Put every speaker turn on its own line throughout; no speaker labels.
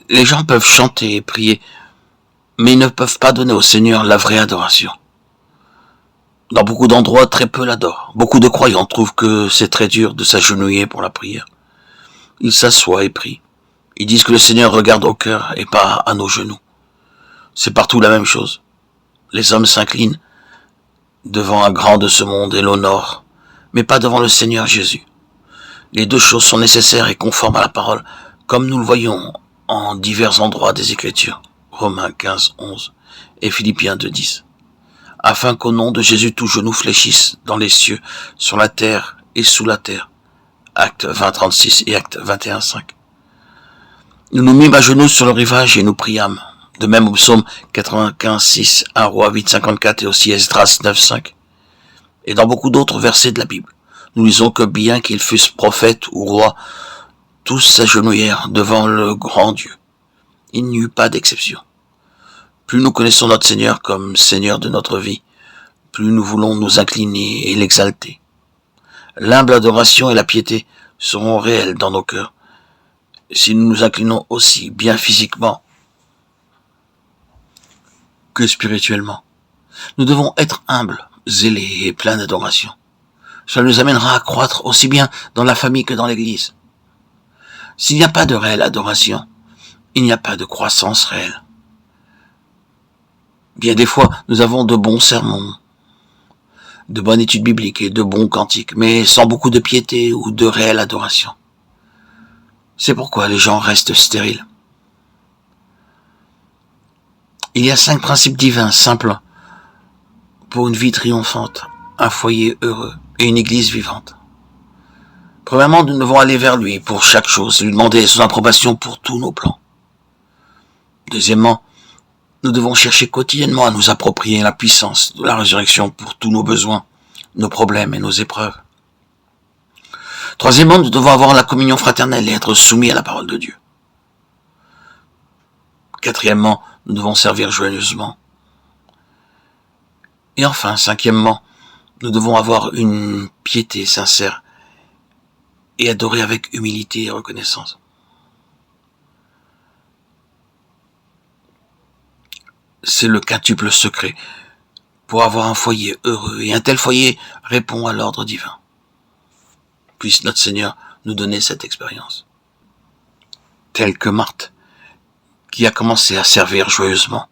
Les gens peuvent chanter et prier, mais ils ne peuvent pas donner au Seigneur la vraie adoration. Dans beaucoup d'endroits, très peu l'adorent. Beaucoup de croyants trouvent que c'est très dur de s'agenouiller pour la prière. Ils s'assoient et prient. Ils disent que le Seigneur regarde au cœur et pas à nos genoux. C'est partout la même chose. Les hommes s'inclinent devant un grand de ce monde et l'honorent, mais pas devant le Seigneur Jésus. Les deux choses sont nécessaires et conformes à la parole, comme nous le voyons en divers endroits des Écritures, Romains 15, 11 et Philippiens 2, 10, afin qu'au nom de Jésus tout genou fléchisse dans les cieux, sur la terre et sous la terre, Actes 20, 36 et Actes 21, 5. Nous nous mîmes à genoux sur le rivage et nous priâmes, de même au psaume 95, 6, 1 Roi 8, 54 et aussi Esdras 9, 5, et dans beaucoup d'autres versets de la Bible. Nous lisons que bien qu'ils fussent prophètes ou rois, tous s'agenouillèrent devant le grand Dieu. Il n'y eut pas d'exception. Plus nous connaissons notre Seigneur comme Seigneur de notre vie, plus nous voulons nous incliner et l'exalter. L'humble adoration et la piété seront réelles dans nos cœurs, si nous nous inclinons aussi bien physiquement que spirituellement. Nous devons être humbles, zélés et pleins d'adoration. Cela nous amènera à croître aussi bien dans la famille que dans l'Église. S'il n'y a pas de réelle adoration, il n'y a pas de croissance réelle. Bien des fois, nous avons de bons sermons, de bonnes études bibliques et de bons cantiques, mais sans beaucoup de piété ou de réelle adoration. C'est pourquoi les gens restent stériles. Il y a 5 principes divins simples pour une vie triomphante, un foyer heureux et une église vivante. Premièrement, nous devons aller vers lui pour chaque chose, lui demander son approbation pour tous nos plans. Deuxièmement, nous devons chercher quotidiennement à nous approprier la puissance de la résurrection pour tous nos besoins, nos problèmes et nos épreuves. Troisièmement, nous devons avoir la communion fraternelle et être soumis à la parole de Dieu. Quatrièmement, nous devons servir joyeusement. Et enfin, cinquièmement, nous devons avoir une piété sincère et adorer avec humilité et reconnaissance. C'est le quintuple secret pour avoir un foyer heureux, et un tel foyer répond à l'ordre divin. Puisse notre Seigneur nous donner cette expérience. Telle que Marthe, qui a commencé à servir joyeusement,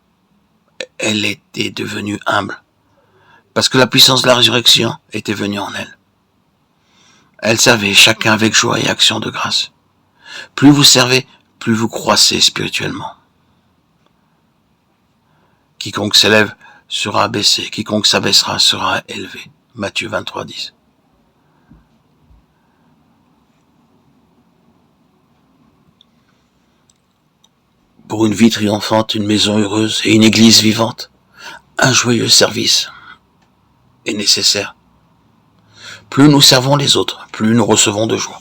elle était devenue humble, parce que la puissance de la résurrection était venue en elle. Elle servait chacun avec joie et action de grâce. Plus vous servez, plus vous croissez spirituellement. Quiconque s'élève sera abaissé, quiconque s'abaissera sera élevé. Matthieu 23, 10. Pour une vie triomphante, une maison heureuse et une église vivante, un joyeux service est nécessaire. Plus nous servons les autres, plus nous recevons de joie.